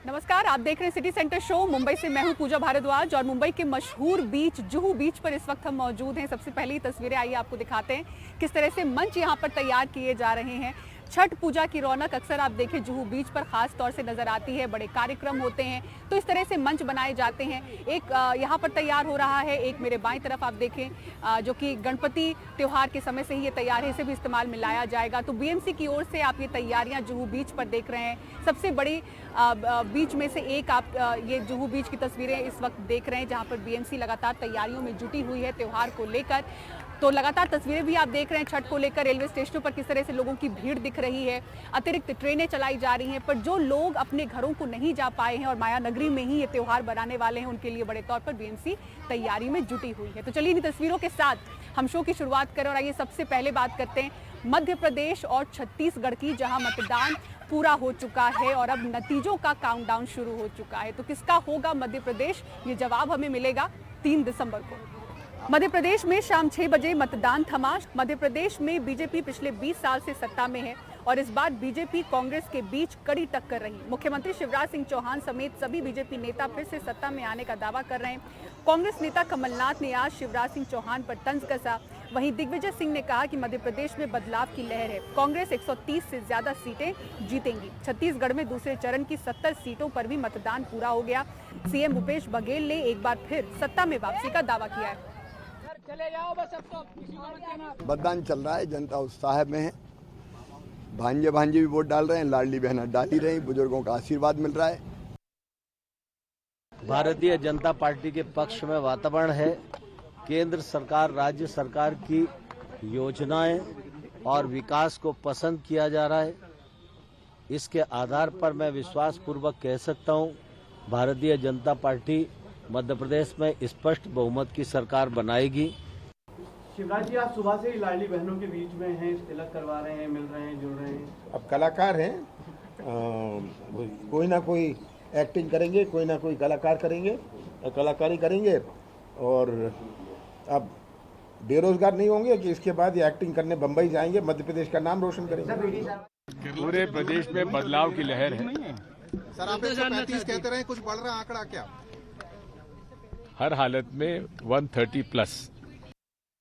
नमस्कार, आप देख रहे हैं सिटी सेंटर शो। मुंबई से मैं हूं पूजा भारद्वाज और मुंबई के मशहूर बीच जुहू बीच पर इस वक्त हम मौजूद हैं। सबसे पहली तस्वीरें आइए आपको दिखाते हैं किस तरह से मंच यहां पर तैयार किए जा रहे हैं। छठ पूजा की रौनक अक्सर आप देखें जुहू बीच पर खास तौर से नजर आती है। बड़े कार्यक्रम होते हैं तो इस तरह से मंच बनाए जाते हैं। एक यहाँ पर तैयार हो रहा है, एक मेरे बाईं तरफ आप देखें जो कि गणपति त्योहार के समय से ही ये तैयार है, इसे भी इस्तेमाल में लाया जाएगा। तो बीएमसी की ओर से आप ये तैयारियां जुहू बीच पर देख रहे हैं। सबसे बड़ी बीच में से एक आप ये जुहू बीच की तस्वीरें इस वक्त देख रहे हैं जहाँ पर बीएमसी लगातार तैयारियों में जुटी हुई है त्योहार को लेकर। तो लगातार तस्वीरें भी आप देख रहे हैं छठ को लेकर। रेलवे स्टेशनों पर किस तरह से लोगों की भीड़ दिख रही है, अतिरिक्त ट्रेनें चलाई जा रही हैं। पर जो लोग अपने घरों को नहीं जा पाए हैं और माया नगरी में ही ये त्योहार बनाने वाले हैं, उनके लिए बड़े तौर पर बीएमसी तैयारी में जुटी हुई है। तो चलिए इन तस्वीरों के साथ हम शो की शुरुआत करें और आइए सबसे पहले बात करते हैं मध्य प्रदेश और छत्तीसगढ़ की, जहां मतदान पूरा हो चुका है और अब नतीजों का काउंटडाउन शुरू हो चुका है। तो किसका होगा मध्य प्रदेश, ये जवाब हमें मिलेगा 3 दिसंबर को। मध्य प्रदेश में शाम 6 बजे मतदान थमा। मध्य प्रदेश में बीजेपी पिछले 20 साल से सत्ता में है और इस बार बीजेपी कांग्रेस के बीच कड़ी टक्कर रही। मुख्यमंत्री शिवराज सिंह चौहान समेत सभी बीजेपी नेता फिर से सत्ता में आने का दावा कर रहे हैं। कांग्रेस नेता कमलनाथ ने आज शिवराज सिंह चौहान पर तंज कसा। वहीं दिग्विजय सिंह ने कहा कि मध्य प्रदेश में बदलाव की लहर है, कांग्रेस 130 से ज्यादा सीटें जीतेंगी। छत्तीसगढ़ में दूसरे चरण की 70 सीटों पर भी मतदान पूरा हो गया। सीएम भूपेश बघेल ने एक बार फिर सत्ता में वापसी का दावा किया है। चले जाओ बस, अब तो मतदान चल रहा है, जनता उत्साह में है। भांजे भांजे भी वोट डाल रहे हैं, लाडली बहना डाल ही रही, बुजुर्गों का आशीर्वाद मिल रहा है। भारतीय जनता पार्टी के पक्ष में वातावरण है। केंद्र सरकार, राज्य सरकार की योजनाएं और विकास को पसंद किया जा रहा है। इसके आधार पर मैं विश्वास पूर्वक कह सकता हूं, भारतीय जनता पार्टी मध्य प्रदेश में स्पष्ट बहुमत की सरकार बनाएगी। शिवराज जी, आप सुबह से ही लाडली बहनों के बीच में हैं, तिलक करवा रहे हैं, मिल रहे हैं, जुड़ रहे हैं। अब कलाकार हैं, कोई ना कोई एक्टिंग करेंगे, कोई ना कोई कलाकार करेंगे, कलाकारी करेंगे और अब बेरोजगार नहीं होंगे कि इसके बाद ये एक्टिंग करने बम्बई जाएंगे, मध्य प्रदेश का नाम रोशन करेंगे। पूरे प्रदेश में बदलाव की लहर है। सर, आप 135 कहते रहे, कुछ बढ़ रहा आंकड़ा क्या? हर हालत में 130 प्लस।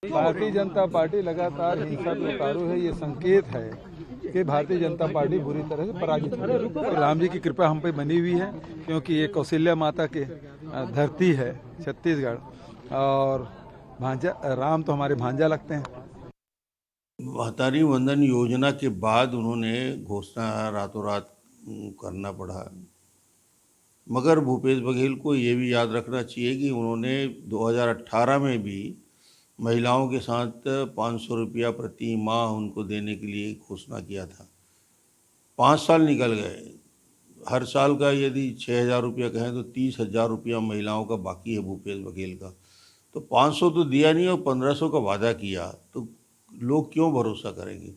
भारतीय जनता पार्टी लगातार हिंसा में उतारू है। ये संकेत है कि भारतीय जनता पार्टी बुरी तरह से पराजित है। राम जी की कृपा हम पे बनी हुई है क्योंकि ये कौशल्या माता के धरती है छत्तीसगढ़ और भांजा राम तो हमारे भांजा लगते हैं। महतारी वंदन योजना के बाद उन्होंने घोषणा रातों रात करना पड़ा, मगर भूपेश बघेल को ये भी याद रखना चाहिए कि उन्होंने 2018 में भी महिलाओं के साथ 500 रुपया प्रति माह उनको देने के लिए घोषणा किया था। 5 साल निकल गए, हर साल का यदि 6,000 रुपया कहें तो 30,000 रुपया महिलाओं का बाकी है भूपेश बघेल का। तो 500 तो दिया नहीं और 1500 का वादा किया, तो लोग क्यों भरोसा करेंगे।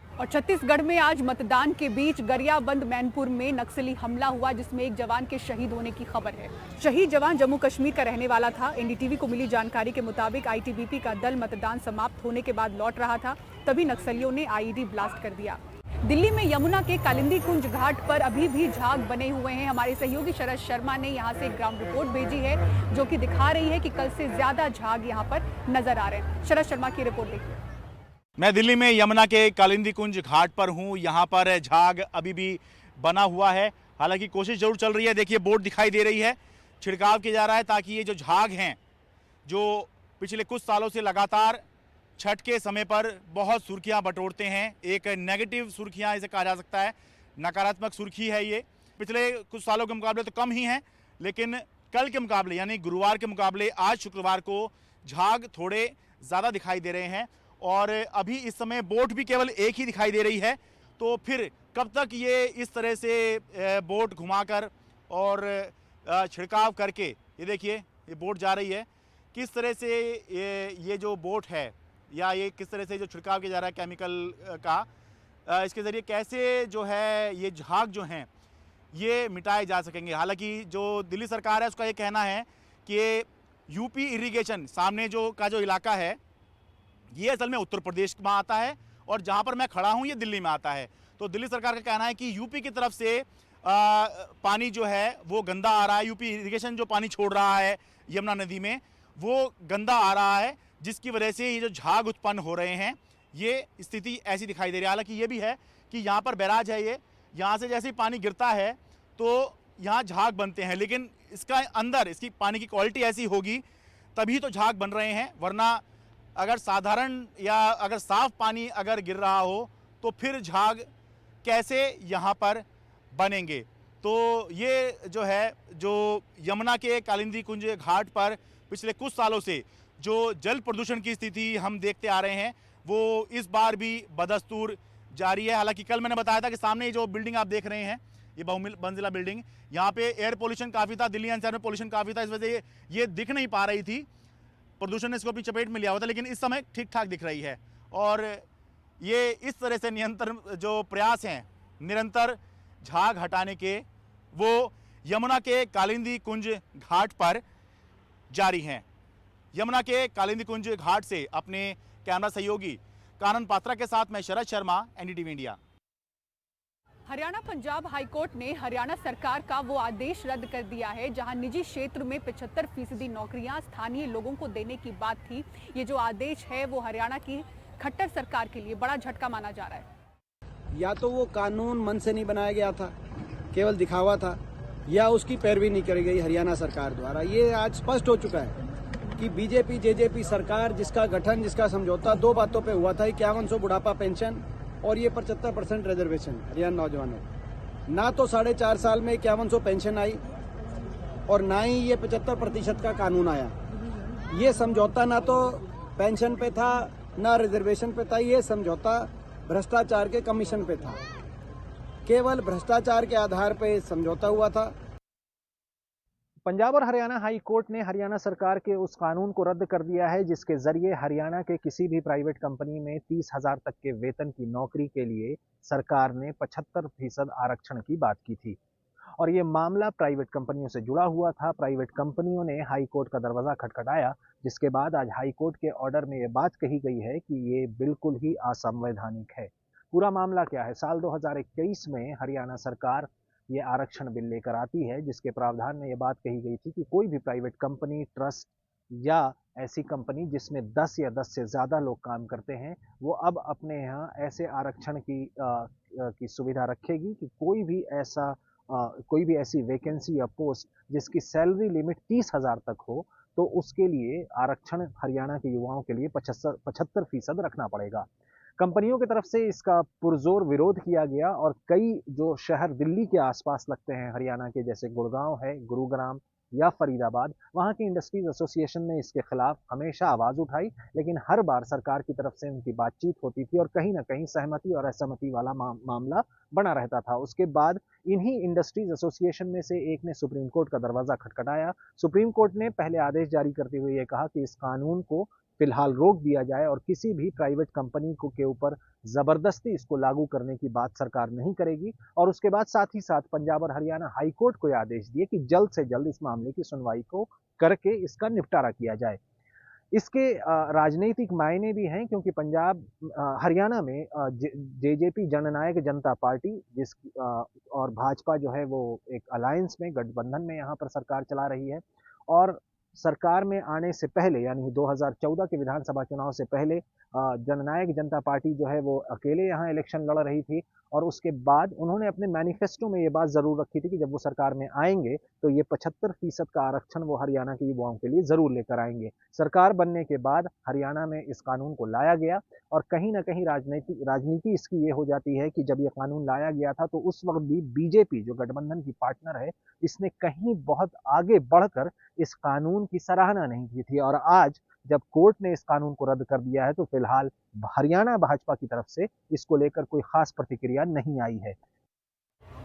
और छत्तीसगढ़ में आज मतदान के बीच गरियाबंद मैनपुर में नक्सली हमला हुआ, जिसमें एक जवान के शहीद होने की खबर है। शहीद जवान जम्मू कश्मीर का रहने वाला था। एनडीटीवी को मिली जानकारी के मुताबिक आईटीबीपी का दल मतदान समाप्त होने के बाद लौट रहा था, तभी नक्सलियों ने आईईडी ब्लास्ट कर दिया। दिल्ली में यमुना के कालिंदी कुंज घाट पर अभी भी झाग बने हुए हैं। हमारे सहयोगी शरद शर्मा ने यहाँ से ग्राउंड रिपोर्ट भेजी है जो कि दिखा रही है कि कल से ज्यादा झाग यहाँ पर नजर आ रहे हैं। शरद शर्मा की रिपोर्ट देखिए। मैं दिल्ली में यमुना के कालिंदी कुंज घाट पर हूं। यहां पर झाग अभी भी बना हुआ है, हालांकि कोशिश जरूर चल रही है। देखिए बोर्ड दिखाई दे रही है, छिड़काव किया जा रहा है ताकि ये जो झाग हैं, जो पिछले कुछ सालों से लगातार छठ के समय पर बहुत सुर्खियां बटोरते हैं, एक नेगेटिव सुर्खियां इसे कहा जा सकता है, नकारात्मक सुर्खी है ये। पिछले कुछ सालों के मुकाबले तो कम ही है, लेकिन कल के मुकाबले यानी गुरुवार के मुकाबले आज शुक्रवार को झाग थोड़े ज़्यादा दिखाई दे रहे हैं। और अभी इस समय बोट भी केवल एक ही दिखाई दे रही है। तो फिर कब तक ये इस तरह से बोट घुमाकर और छिड़काव करके, ये देखिए ये बोट जा रही है, किस तरह से ये जो बोट है या ये किस तरह से जो छिड़काव किया जा रहा है केमिकल का, इसके ज़रिए कैसे जो है ये झाग जो हैं ये मिटाए जा सकेंगे। हालांकि जो दिल्ली सरकार है उसका ये कहना है कि यूपी इरिगेशन सामने जो इलाका है ये असल में उत्तर प्रदेश में आता है और जहां पर मैं खड़ा हूं ये दिल्ली में आता है। तो दिल्ली सरकार का कहना है कि यूपी की तरफ से पानी जो है वो गंदा आ रहा है। यूपी इरिगेशन जो पानी छोड़ रहा है यमुना नदी में वो गंदा आ रहा है, जिसकी वजह से ये जो झाग उत्पन्न हो रहे हैं ये स्थिति ऐसी दिखाई दे रही है। हालांकि ये भी है कि यहाँ पर बैराज है, ये यहाँ से जैसे ही पानी गिरता है तो यहाँ झाग बनते हैं, लेकिन इसका अंदर इसकी पानी की क्वालिटी ऐसी होगी तभी तो झाग बन रहे हैं, वरना अगर साधारण या अगर साफ पानी अगर गिर रहा हो तो फिर झाग कैसे यहाँ पर बनेंगे। तो ये जो है, जो यमुना के कालिंदी कुंज घाट पर पिछले कुछ सालों से जो जल प्रदूषण की स्थिति हम देखते आ रहे हैं वो इस बार भी बदस्तूर जारी है। हालांकि कल मैंने बताया था कि सामने ये जो बिल्डिंग आप देख रहे हैं, ये बहुमंजिला बिल्डिंग, यहाँ पे एयर पोल्यूशन काफ़ी था, दिल्ली एनसीआर में पोल्यूशन काफ़ी था, इस वजह से ये दिख नहीं पा रही थी, प्रदूषण ने इसको अपनी चपेट में लिया हुआ था, लेकिन इस समय ठीक ठाक दिख रही है। और ये इस तरह से नियंत्रण जो प्रयास हैं निरंतर झाग हटाने के, वो यमुना के कालिंदी कुंज घाट पर जारी हैं। यमुना के कालिंदी कुंज घाट से अपने कैमरा सहयोगी कानन पात्रा के साथ मैं Sharad Sharma, NDTV India. Haryana Punjab high court ने हरियाणा सरकार का वो आदेश रद्द कर दिया है जहां निजी क्षेत्र में 75% नौकरियां स्थानीय लोगों को देने की बात थी। ये जो आदेश है वो हरियाणा की खट्टर सरकार के लिए बड़ा झटका माना जा रहा है। या तो वो कानून मन से नहीं बनाया गया था, केवल दिखावा था, या उसकी पैरवी नहीं करी गई हरियाणा सरकार द्वारा। ये आज स्पष्ट हो चुका है कि बीजेपी जेजेपी सरकार जिसका गठन, जिसका समझौता दो बातों पे हुआ था, 5100 बुढ़ापा पेंशन और ये 75% रिजर्वेशन हरियाणा नौजवानों, ना तो 4.5 साल में 5100 पेंशन आई और ना ही ये 75% का कानून आया। ये समझौता ना तो पेंशन पे था ना रिजर्वेशन पे था, ये समझौता भ्रष्टाचार के कमीशन पे था। केवल भ्रष्टाचार के आधार पे समझौता हुआ था। पंजाब और हरियाणा हाई कोर्ट ने हरियाणा सरकार के उस कानून को रद्द कर दिया है जिसके जरिए हरियाणा के किसी भी प्राइवेट कंपनी में 30,000 तक के वेतन की नौकरी के लिए सरकार ने 75% आरक्षण की बात की थी। और ये मामला प्राइवेट कंपनियों से जुड़ा हुआ था। प्राइवेट कंपनियों ने हाई कोर्ट का दरवाजा खटखटाया, जिसके बाद आज हाई कोर्ट के ऑर्डर में ये बात कही गई है कि ये बिल्कुल ही असंवैधानिक है। पूरा मामला क्या है? साल 2021 में हरियाणा सरकार ये आरक्षण बिल लेकर आती है जिसके प्रावधान में ये बात कही गई थी कि कोई भी प्राइवेट कंपनी, ट्रस्ट या ऐसी कंपनी जिसमें 10 या 10 से ज़्यादा लोग काम करते हैं वो अब अपने यहाँ ऐसे आरक्षण की सुविधा रखेगी कि कोई भी ऐसी वैकेंसी या पोस्ट जिसकी सैलरी लिमिट 30,000 तक हो तो उसके लिए आरक्षण हरियाणा के युवाओं के लिए 75% रखना पड़ेगा। कंपनियों की तरफ से इसका पुरजोर विरोध किया गया और कई जो शहर दिल्ली के आसपास लगते हैं हरियाणा के, जैसे गुड़गांव है, गुरुग्राम या फरीदाबाद, वहाँ की इंडस्ट्रीज एसोसिएशन ने इसके खिलाफ हमेशा आवाज़ उठाई, लेकिन हर बार सरकार की तरफ से उनकी बातचीत होती थी और कहीं ना कहीं सहमति और असहमति वाला मामला बना रहता था। उसके बाद इन्हीं इंडस्ट्रीज एसोसिएशन में से एक ने सुप्रीम कोर्ट का दरवाज़ा खटखटाया। सुप्रीम कोर्ट ने पहले आदेश जारी करते हुए ये कहा कि इस कानून को फिलहाल रोक दिया जाए और किसी भी प्राइवेट कंपनी को के ऊपर जबरदस्ती इसको लागू करने की बात सरकार नहीं करेगी। और उसके बाद साथ ही साथ पंजाब और हरियाणा हाई कोर्ट को यह आदेश दिए कि जल्द से जल्द इस मामले की सुनवाई को करके इसका निपटारा किया जाए। इसके राजनीतिक मायने भी हैं क्योंकि हरियाणा में जेजेपी जननायक जनता पार्टी और भाजपा जो है वो एक अलायंस में, गठबंधन में यहाँ पर सरकार चला रही है। और सरकार में आने से पहले यानी 2014 के विधानसभा चुनाव से पहले जननायक जनता पार्टी जो है वो अकेले यहाँ इलेक्शन लड़ रही थी और उसके बाद उन्होंने अपने मैनिफेस्टो में ये बात ज़रूर रखी थी कि जब वो सरकार में आएंगे तो ये 75% का आरक्षण वो हरियाणा के युवाओं के लिए ज़रूर लेकर आएंगे। सरकार बनने के बाद हरियाणा में इस कानून को लाया गया और कहीं ना कहीं राजनीति इसकी ये हो जाती है कि जब ये कानून लाया गया था तो उस वक्त भी बीजेपी जो गठबंधन की पार्टनर है इसने कहीं बहुत आगे बढ़कर इस कानून की सराहना नहीं की थी। और आज जब कोर्ट ने इस कानून को रद्द कर दिया है तो फिलहाल हरियाणा भाजपा की तरफ से इसको लेकर कोई खास प्रतिक्रिया नहीं आई है।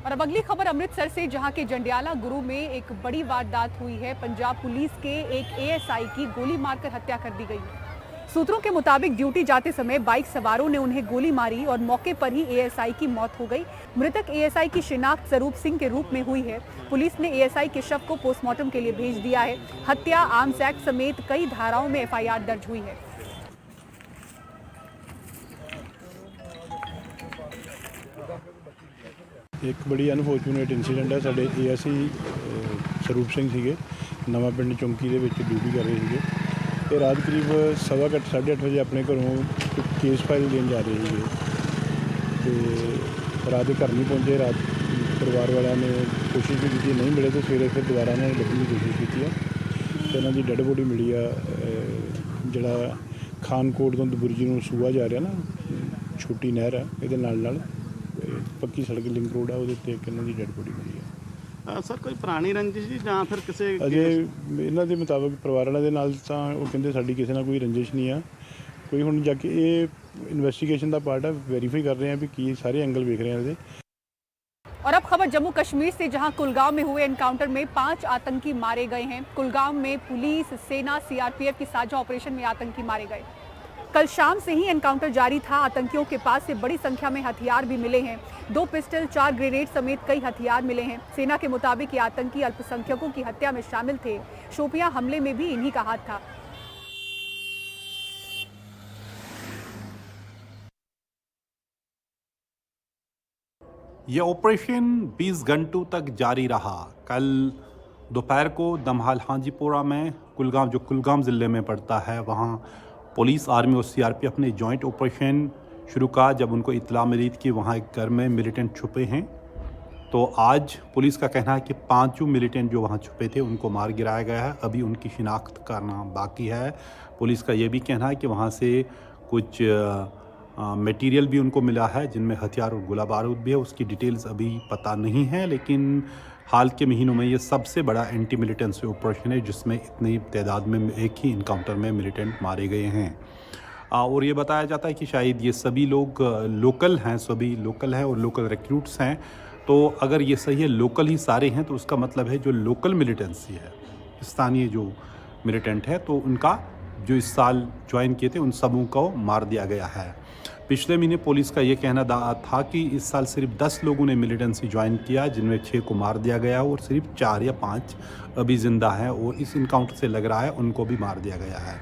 और अब अगली खबर अमृतसर से, जहां के जंडियाला गुरु में एक बड़ी वारदात हुई है। पंजाब पुलिस के एक एएसआई की गोली मारकर हत्या कर दी गई है। सूत्रों के मुताबिक ड्यूटी जाते समय बाइक सवारों ने उन्हें गोली मारी और मौके पर ही एएसआई की मौत हो गई। मृतक एएसआई की शिनाख्त स्वरूप सिंह के रूप में हुई है। पुलिस ने एएसआई के शव को पोस्टमार्टम के लिए भेज दिया है। हत्या, आर्म्स एक्ट समेत कई धाराओं में एफआईआर दर्ज हुई है। ਇੱਕ ਬੜੀ ਅਨਫੋਰਚੂਨੇਟ ਇੰਸੀਡੈਂਟ ਹੈ। ਸਾਡੇ ਏਐਸਆਈ ਸਰੂਪ ਸਿੰਘ ਸੀਗੇ, ਨਵਾਂ ਪਿੰਡ ਚੌਂਕੀ ਦੇ ਵਿੱਚ ਡਿਊਟੀ ਕਰ ਰਹੇ ਸੀਗੇ ਤੇ ਰਾਤ ਕਰੀਬ 8:15 ਵਜੇ ਆਪਣੇ ਘਰੋਂ ਕੇਸ ਫਾਈਲ ਦੇਣ ਜਾ ਰਹੇ ਸੀਗੇ ਤੇ ਰਾਤ ਦੇ ਘਰ ਨਹੀਂ ਪਹੁੰਚੇ। ਰਾਤ ਪਰਿਵਾਰ ਵਾਲਿਆਂ ਨੇ ਕੋਸ਼ਿਸ਼ ਵੀ ਕੀਤੀ, ਨਹੀਂ ਮਿਲੇ ਤੇ ਸਵੇਰੇ ਫਿਰ ਦੁਬਾਰਾ ਉਹਨਾਂ ਨੇ ਲੱਭਣ ਦੀ ਕੋਸ਼ਿਸ਼ ਕੀਤੀ ਆ ਤੇ ਉਹਨਾਂ ਦੀ ਡੈੱਡ ਬੋਡੀ ਮਿਲੀ ਆ। ਜਿਹੜਾ ਖਾਨਕੋਟ ਤੋਂ ਦਬੁਰਜੀ ਨੂੰ ਸੂਆ ਜਾ ਰਿਹਾ ਨਾ, ਛੋਟੀ ਨਹਿਰ ਆ, ਇਹਦੇ ਨਾਲ ਪੱਕੀ ਸੜਕ ਲਿੰਕ ਰੋਡ ਆ, ਉਹਦੇ ਉੱਤੇ ਇੱਕ ਇਹਨਾਂ ਦੀ ਡੈੱਡ ਬੋਡੀ ਮਿਲੀ ਆ। ਸਰ ਕੋਈ ਪੁਰਾਣੀ ਰੰਜਿਸ਼ ਜੀ ਜਾਂ ਫਿਰ ਕਿਸੇ ਅਜੇ ਇਹਨਾਂ ਦੇ ਮੁਤਾਬਕ ਪਰਿਵਾਰ ਵਾਲਿਆਂ ਦੇ ਨਾਲ ਤਾਂ ਉਹ ਕਹਿੰਦੇ ਸਾਡੀ ਕਿਸੇ ਨਾਲ ਕੋਈ ਰੰਜਿਸ਼ ਨਹੀਂ ਆ ਕੋਈ। ਹੁਣ ਜਾ ਕੇ ਇਹ ਇਨਵੈਸਟੀਗੇਸ਼ਨ ਦਾ ਪਾर्ट है, वेरीफाई कर रहे हैं भी कि सारे एंगल देख रहे हैं। और अब खबर जम्मू कश्मीर से, जहां कुलगाम में हुए एनकाउंटर में 5 आतंकी मारे गए हैं। कुलगाम में पुलिस, सेना, सीआरपीएफ की साझा ऑपरेशन में आतंकी मारे गए। कल शाम से ही एनकाउंटर जारी था। आतंकियों के पास से बड़ी संख्या में हथियार भी मिले हैं। 2 पिस्टल, 4 ग्रेनेड समेत कई हथियार मिले हैं। सेना के मुताबिक ये आतंकी अल्पसंख्यकों की हत्या में शामिल थे। शोपियां हमले में भी इन्हीं का हाथ था। ये ऑपरेशन 20 घंटों तक जारी रहा। कल दोपहर को दमहाल हाजीपुरा में जो कुलगाम ज़िले में पड़ता है, वहाँ पुलिस, आर्मी और सीआरपीएफ ने जॉइंट ऑपरेशन शुरू कहा जब उनको इत्तला मिली थी कि वहाँ एक घर में मिलिटेंट छुपे हैं। तो आज पुलिस का कहना है कि 5 मिलिटेंट जो वहाँ छुपे थे उनको मार गिराया गया है। अभी उनकी शिनाख्त करना बाकी है। पुलिस का ये भी कहना है कि वहाँ से कुछ मटेरियल भी उनको मिला है जिनमें हथियार और गोला बारूद भी है। उसकी डिटेल्स अभी पता नहीं है, लेकिन हाल के महीनों में ये सबसे बड़ा एंटी मिलिटेंसी ऑपरेशन है जिसमें इतनी तादाद में एक ही इनकाउंटर में मिलिटेंट मारे गए हैं। और ये बताया जाता है कि शायद ये सभी लोग लोकल हैं, सभी लोकल हैं और लोकल रिक्रूट्स हैं। तो अगर ये सही है, लोकल ही सारे हैं, तो उसका मतलब है जो लोकल मिलिटेंसी है, स्थानीय जो मिलिटेंट है, तो उनका जो इस साल ज्वाइन किए थे उन सबों को मार दिया गया है। पिछले महीने पुलिस का ये कहना था कि इस साल सिर्फ 10 लोगों ने मिलिटेंसी ज्वाइन किया, जिनमें 6 को मार दिया गया और सिर्फ 4 या 5 अभी ज़िंदा हैं और इस इनकाउंटर से लग रहा है उनको भी मार दिया गया है।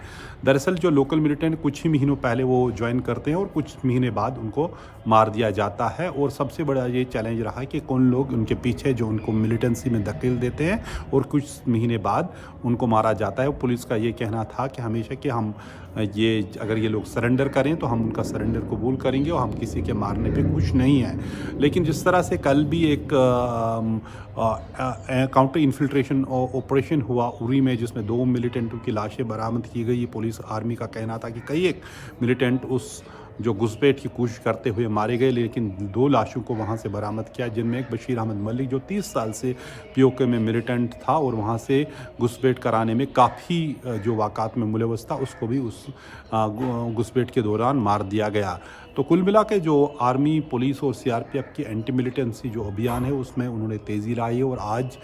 दरअसल जो लोकल मिलिटेंट कुछ ही महीनों पहले वो ज्वाइन करते हैं और कुछ महीने बाद उनको मार दिया जाता है। और सबसे बड़ा ये चैलेंज रहा कि कौन लोग उनके पीछे जो उनको मिलिटेंसी में धकेल देते हैं और कुछ महीने बाद उनको मारा जाता है। पुलिस का ये कहना था कि हमेशा कि हम अगर ये लोग सरेंडर करें तो हम उनका सरेंडर कबूल करेंगे और हम किसी के मारने पे खुश नहीं हैं। लेकिन जिस तरह से कल भी एक काउंटर इन्फिल्ट्रेशन ऑपरेशन हुआ उरी में, जिसमें 2 मिलिटेंटों की लाशें बरामद की गई। पुलिस आर्मी का कहना था कि कई एक मिलिटेंट उस जो घुसपैठ की कोशिश करते हुए मारे गए, लेकिन 2 लाशों को वहां से बरामद किया, जिनमें एक बशीर अहमद मलिक जो 30 साल से पीओके में मिलिटेंट था और वहां से घुसपैठ कराने में काफ़ी जो वाक़ात में मुलव्वस था, उसको भी उस घुसपैठ के दौरान मार दिया गया। तो कुल मिला के जो आर्मी, पुलिस और सीआरपीएफ की एंटी मिलिटेंसी जो अभियान है उसमें उन्होंने तेज़ी लाई और आज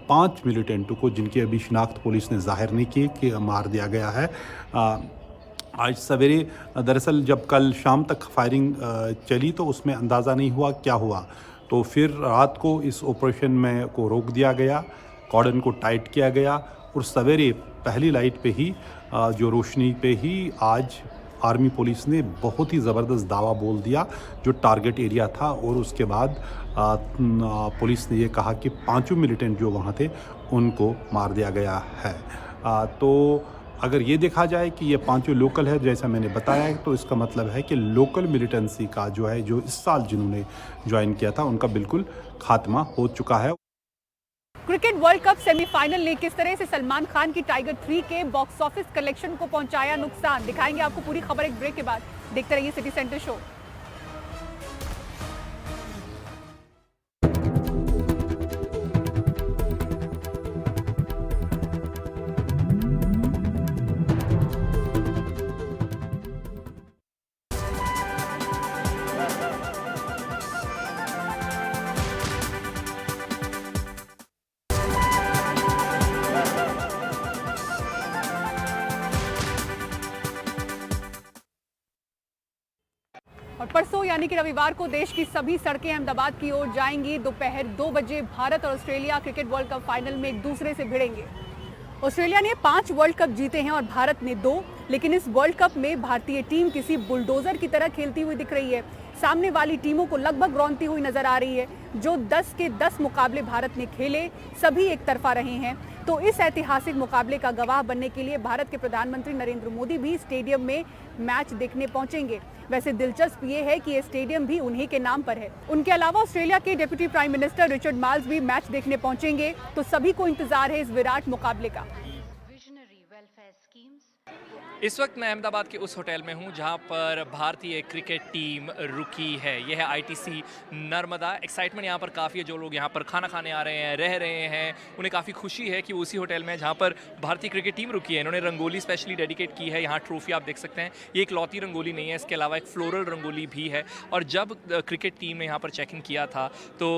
5 मिलिटेंटों को, जिनकी अभी शिनाख्त पुलिस ने जाहिर नहीं की, कि मार दिया गया है। आज सवेरे दरअसल जब कल शाम तक फायरिंग चली तो उसमें अंदाज़ा नहीं हुआ क्या हुआ, तो फिर रात को इस ऑपरेशन में को रोक दिया गया, कॉर्डन को टाइट किया गया और सवेरे पहली लाइट पे ही जो रोशनी पे ही आज आर्मी पुलिस ने बहुत ही ज़बरदस्त दावा बोल दिया जो टारगेट एरिया था। और उसके बाद पुलिस ने ये कहा कि 5 मिलिटेंट जो वहाँ थे उनको मार दिया गया है। तो अगर ये देखा जाए कि ये 5 लोकल है जैसा मैंने बताया, तो इसका मतलब है कि लोकल मिलिटेंसी का जो है, जो इस साल जिन्होंने ज्वाइन किया था, उनका बिल्कुल खात्मा हो चुका है। क्रिकेट वर्ल्ड कप सेमीफाइनल ने किस तरह से सलमान खान की टाइगर 3 के बॉक्स ऑफिस कलेक्शन को पहुंचाया नुकसान, दिखाएंगे आपको पूरी खबर एक ब्रेक के बाद। देखते रहिए सिटी सेंटर शो। और परसों यानी कि रविवार को देश की सभी सड़कें अहमदाबाद की ओर जाएंगी। दोपहर 2 बजे भारत और Australia cricket world cup final में एक दूसरे से भिड़ेंगे। ऑस्ट्रेलिया ने 5 वर्ल्ड कप जीते हैं और भारत ने 2, लेकिन इस वर्ल्ड कप में भारतीय टीम किसी बुलडोजर की तरह खेलती हुई दिख रही है। सामने वाली टीमों को लगभग रौंदती हुई नजर आ रही है। जो 10 के 10 मुकाबले भारत ने खेले सभी एक तरफा रहे हैं। तो इस ऐतिहासिक मुकाबले का गवाह बनने के लिए भारत के प्रधानमंत्री नरेंद्र मोदी भी स्टेडियम में मैच देखने पहुंचेंगे। वैसे दिलचस्प ये है कि ये स्टेडियम भी उन्हीं के नाम पर है। उनके अलावा ऑस्ट्रेलिया के डिप्टी प्राइम मिनिस्टर रिचर्ड मार्ल्स भी मैच देखने पहुंचेंगे। तो सभी को इंतजार है इस विराट मुकाबले का। इस वक्त मैं अहमदाबाद के उस होटल में हूं जहां पर भारतीय क्रिकेट टीम रुकी है। यह है आईटीसी नर्मदा। एक्साइटमेंट यहां पर काफ़ी है। जो लोग यहां पर खाना खाने आ रहे हैं, रह रहे हैं, उन्हें काफ़ी खुशी है कि वो उसी होटल में जहां पर भारतीय क्रिकेट टीम रुकी है। इन्होंने रंगोली स्पेशली डेडिकेट की है। यहाँ ट्रॉफी आप देख सकते हैं। ये एक लौती रंगोली नहीं है, इसके अलावा एक फ्लोरल रंगोली भी है। और जब क्रिकेट टीम ने यहाँ पर चेक इन किया था तो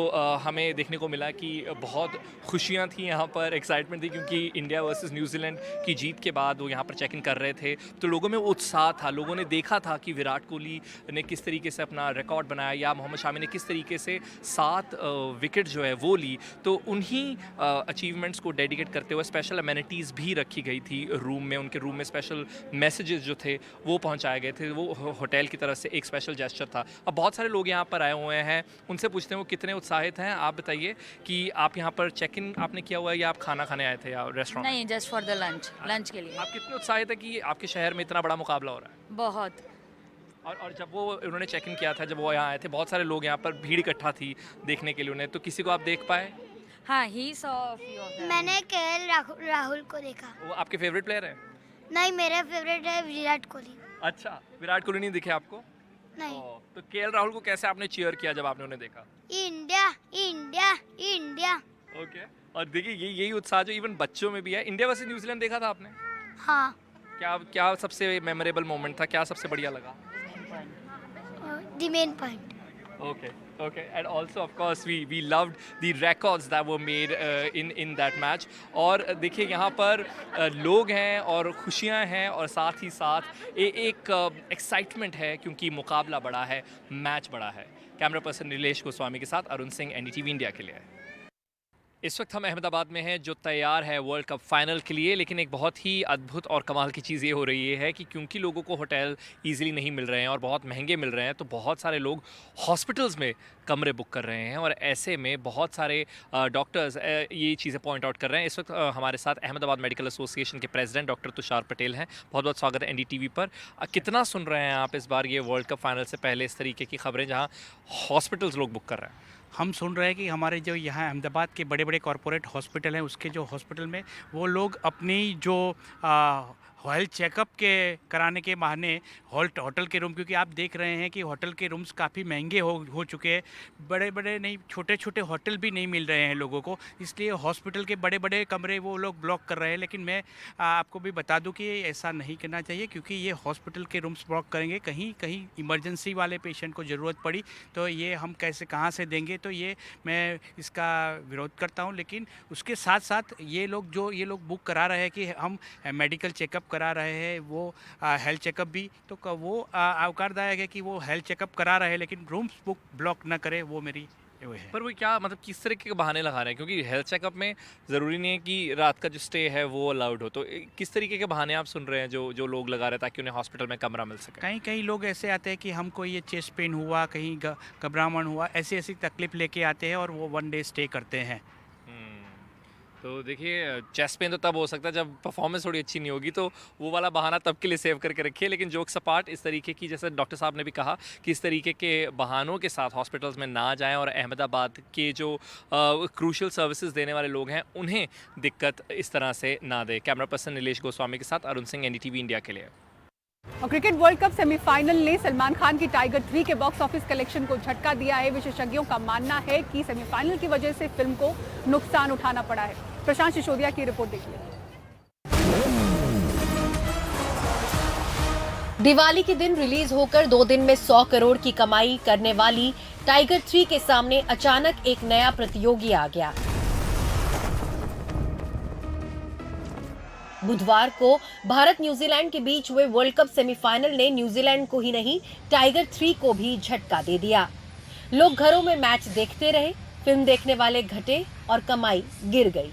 हमें देखने को मिला कि बहुत खुशियाँ थी यहाँ पर, एक्साइटमेंट थी, क्योंकि इंडिया वर्सेस न्यूजीलैंड की जीत के बाद वो यहाँ पर चेक इन कर रहे थे। तो लोगों में उत्साह था। लोगों ने देखा था कि विराट कोहली ने किस तरीके से अपना रिकॉर्ड बनाया या मोहम्मद शामी ने किस तरीके से 7 विकेट जो है वो ली। तो उन्हीं अचीवमेंट्स को डेडिकेट करते हुए स्पेशल अमेनिटीज़ भी रखी गई थी रूम में। उनके रूम में स्पेशल मैसेजेस जो थे वो पहुंचाए गए थे। वो होटल की तरफ से एक स्पेशल जेस्चर था। अब बहुत सारे लोग यहाँ पर आए हुए हैं, उनसे पूछते हैं वो कितने उत्साहित हैं। आप बताइए कि आप यहाँ पर चेक इन आपने किया हुआ है या आप खाना खाने आए थे या रेस्टोरेंट? नहीं, जस्ट फॉर द लंच के लिए। आप कितने उत्साहित है कि आपके शहर में इतना बड़ा मुकाबला हो रहा है? बहुत। और जब वो उन्होंने चेक इन किया था, जब वो यहाँ आए थे, बहुत सारे लोग यहाँ पर भीड़ इकट्ठा थी देखने के लिए उन्हें, तो किसी को आप देख पाए? हाँ, he saw few of them. मैंने केएल राहुल को देखा। वो आपके फेवरेट प्लेयर है? नहीं, मेरा फेवरेट है विराट कोहली। अच्छा, विराट कोहली नहीं दिखे आपको? नहीं। तो केएल राहुल को कैसे आपने चीयर किया जब आपने उन्हें देखा? India India India. ओके। और देखिए यही उत्साह जो इवन बच्चों में भी है। इंडिया वर्सेस न्यूजीलैंड देखा था आपने? हाँ। क्या सबसे मेमोरेबल मोमेंट था? क्या सबसे बढ़िया लगा? The main point. Okay. And also, of course, we loved the records that were made in that match. और देखिए यहाँ पर लोग हैं और खुशियाँ हैं और साथ ही साथ एक एक्साइटमेंट है क्योंकि मुकाबला बड़ा है, मैच बड़ा है। कैमरा पर्सन नीलेश गोस्वामी के साथ अरुण सिंह, NDTV इंडिया के लिए। इस वक्त हम अहमदाबाद में हैं जो तैयार है वर्ल्ड कप फाइनल के लिए। लेकिन एक बहुत ही अद्भुत और कमाल की चीज़ ये हो रही है कि क्योंकि लोगों को होटल ईज़िली नहीं मिल रहे हैं और बहुत महंगे मिल रहे हैं, तो बहुत सारे लोग हॉस्पिटल्स में कमरे बुक कर रहे हैं। और ऐसे में बहुत सारे डॉक्टर्स ये चीज़ें पॉइंट आउट कर रहे हैं। इस वक्त हमारे साथ अहमदाबाद मेडिकल एसोसिएशन के प्रेसिडेंट डॉक्टर तुषार पटेल हैं। बहुत बहुत स्वागत है NDTV पर। कितना सुन रहे हैं आप इस बार ये वर्ल्ड कप फाइनल से पहले इस तरीके की खबरें जहाँ हॉस्पिटल्स लोग बुक कर रहे हैं? हम सुन रहे हैं कि हमारे जो यहाँ अहमदाबाद के बड़े बड़े कॉरपोरेट हॉस्पिटल हैं, उसके जो हॉस्पिटल में वो लोग अपनी जो हेल्थ चेकअप के कराने के बहाने होटल के रूम, क्योंकि आप देख रहे हैं कि होटल के रूम्स काफ़ी महंगे हो चुके हैं। बड़े बड़े नहीं, छोटे छोटे होटल भी नहीं मिल रहे हैं लोगों को, इसलिए हॉस्पिटल के बड़े बड़े कमरे वो लोग ब्लॉक कर रहे हैं। लेकिन मैं आपको भी बता दूं कि ऐसा नहीं करना चाहिए, क्योंकि ये हॉस्पिटल के रूम्स ब्लॉक करेंगे, कहीं इमरजेंसी वाले पेशेंट को ज़रूरत पड़ी तो ये हम कहाँ से देंगे। तो ये मैं इसका विरोध करता हूँ। लेकिन उसके साथ साथ ये लोग बुक करा रहे हैं कि हम मेडिकल चेकअप करा रहे हैं, वो हेल्थ चेकअप भी, तो वो आवकारदायक है कि वो हेल्थ चेकअप करा रहे हैं लेकिन रूम्स बुक ब्लॉक ना करे, वो मेरी है। पर वो क्या मतलब किस तरीके के बहाने लगा रहे हैं? क्योंकि हेल्थ चेकअप में ज़रूरी नहीं है कि रात का जो स्टे है वो अलाउड हो। तो किस तरीके के बहाने आप सुन रहे हैं जो लोग लगा रहे हैं ताकि उन्हें हॉस्पिटल में कमरा मिल सके? कई लोग ऐसे आते हैं कि हमको ये चेस्ट पेन हुआ, कहीं घबराहट हुआ, ऐसी तकलीफ लेके आते हैं और वो 1 डे स्टे करते हैं। तो देखिए चेस्ट पेन तो तब हो सकता है जब परफॉर्मेंस थोड़ी अच्छी नहीं होगी, तो वो वाला बहाना तब के लिए सेव करके रखिए। लेकिन जोक्स अपार्ट, इस तरीके की, जैसे डॉक्टर साहब ने भी कहा कि इस तरीके के बहानों के साथ हॉस्पिटल्स में ना जाएं और अहमदाबाद के जो क्रूशल सर्विसेज देने वाले लोग हैं उन्हें दिक्कत इस तरह से ना दे। कैमरा पर्सन नीलेश गोस्वामी के साथ अरुण सिंह, NDTV इंडिया के लिए। और क्रिकेट वर्ल्ड कप सेमीफाइनल ने सलमान खान की टाइगर 3 के बॉक्स ऑफिस कलेक्शन को झटका दिया है। विशेषज्ञों का मानना है कि सेमीफाइनल की वजह से फिल्म को नुकसान उठाना पड़ा है। प्रशांत सिसोदिया की रिपोर्ट देखिए। दिवाली के दिन रिलीज होकर 2 दिन में 100 करोड़ की कमाई करने वाली टाइगर 3 के सामने अचानक एक नया प्रतियोगी आ गया। बुधवार को भारत न्यूजीलैंड के बीच हुए वर्ल्ड कप सेमीफाइनल ने न्यूजीलैंड को ही नहीं टाइगर 3 को भी झटका दे दिया। लोग घरों में मैच देखते रहे, फिल्म देखने वाले घटे और कमाई गिर गई।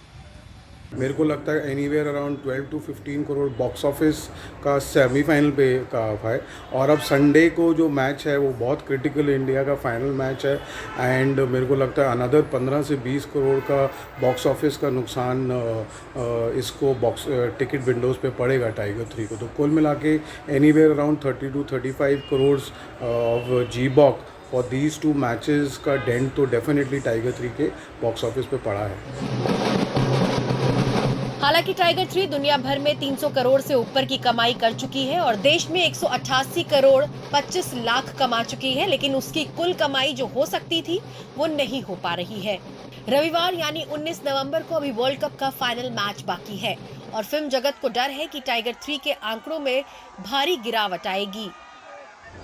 मेरे को लगता है anywhere around 12 to 15 crore box office का सेमीफाइनल पे का है। और अब संडे को जो मैच है वो बहुत क्रिटिकल इंडिया का फाइनल मैच है एंड मेरे को लगता है अनदर 15 से 20 करोड़ का बॉक्स ऑफिस का नुकसान इसको बॉक्स टिकट विंडोज़ पे पड़ेगा टाइगर 3 को। तो कुल मिला के anywhere around 30 to 35 crore of ji box for these two matches का डेंट तो डेफिनेटली टाइगर 3 के बॉक्स ऑफिस पे पड़ा है। हालांकि टाइगर 3 दुनिया भर में 300 करोड़ से ऊपर की कमाई कर चुकी है और देश में 188 करोड़ 25 लाख कमा चुकी है, लेकिन उसकी कुल कमाई जो हो सकती थी वो नहीं हो पा रही है। रविवार यानी 19 नवंबर को अभी वर्ल्ड कप का फाइनल मैच बाकी है और फिल्म जगत को डर है कि टाइगर 3 के आंकड़ों में भारी गिरावट आएगी।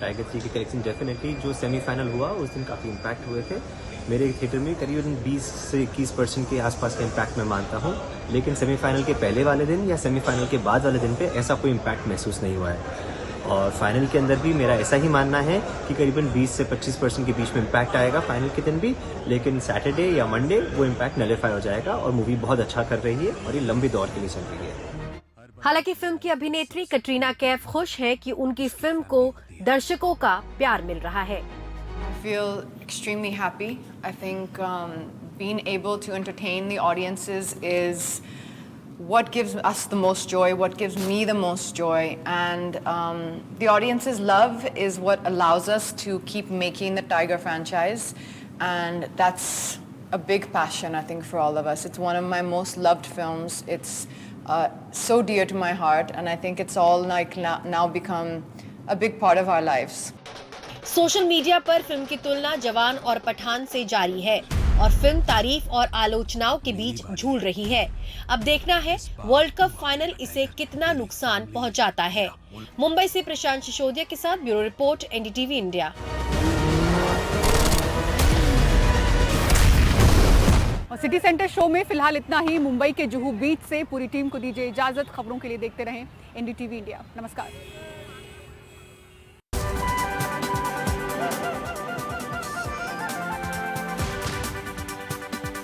टाइगर 3 के कलेक्शन डेफिनेटली जो सेमीफाइनल हुआ उस दिन काफ़ी इम्पैक्ट हुए थे। मेरे थिएटर में करीबन 20 से 21% के आसपास का इम्पैक्ट मैं मानता हूँ, लेकिन सेमीफाइनल के पहले वाले दिन या सेमीफाइनल के बाद वाले दिन पे ऐसा कोई इम्पैक्ट महसूस नहीं हुआ है। और फाइनल के अंदर भी मेरा ऐसा ही मानना है कि करीबन 20 से 25% के बीच में इम्पैक्ट आएगा फाइनल के दिन भी, लेकिन सैटरडे या मंडे वो इम्पैक्ट नलीफाई हो जाएगा और मूवी बहुत अच्छा कर रही है और ये लंबी दौर के लिए चल रही है। हालांकि फिल्म की अभिनेत्री कटरीना कैफ खुश है कि उनकी फिल्म को दर्शकों का प्यार मिल रहा है। I feel extremely happy. I think being able to entertain the audiences is what gives us the most joy, what gives me the most joy, and the audience's love is what allows us to keep making the Tiger franchise, and that's a big passion, I think, for all of us. It's one of my most loved films. It's so dear to my heart, and I think it's all like now become a big part of our lives. Social media पर film की तुलना जवान और पठान से जारी है और film तारीफ और आलोचनाओं के बीच झूल रही है। अब देखना है वर्ल्ड कप फाइनल इसे कितना नुकसान पहुंचाता है। मुंबई से प्रशांत सिसोदिया के साथ ब्यूरो रिपोर्ट, एनडीटीवी इंडिया। और सिटी सेंटर शो में फिलहाल इतना ही। मुंबई के जुहू बीच से पूरी टीम को दीजिए इजाजत। खबरों के लिए देखते रहें एनडीटीवी इंडिया। नमस्कार।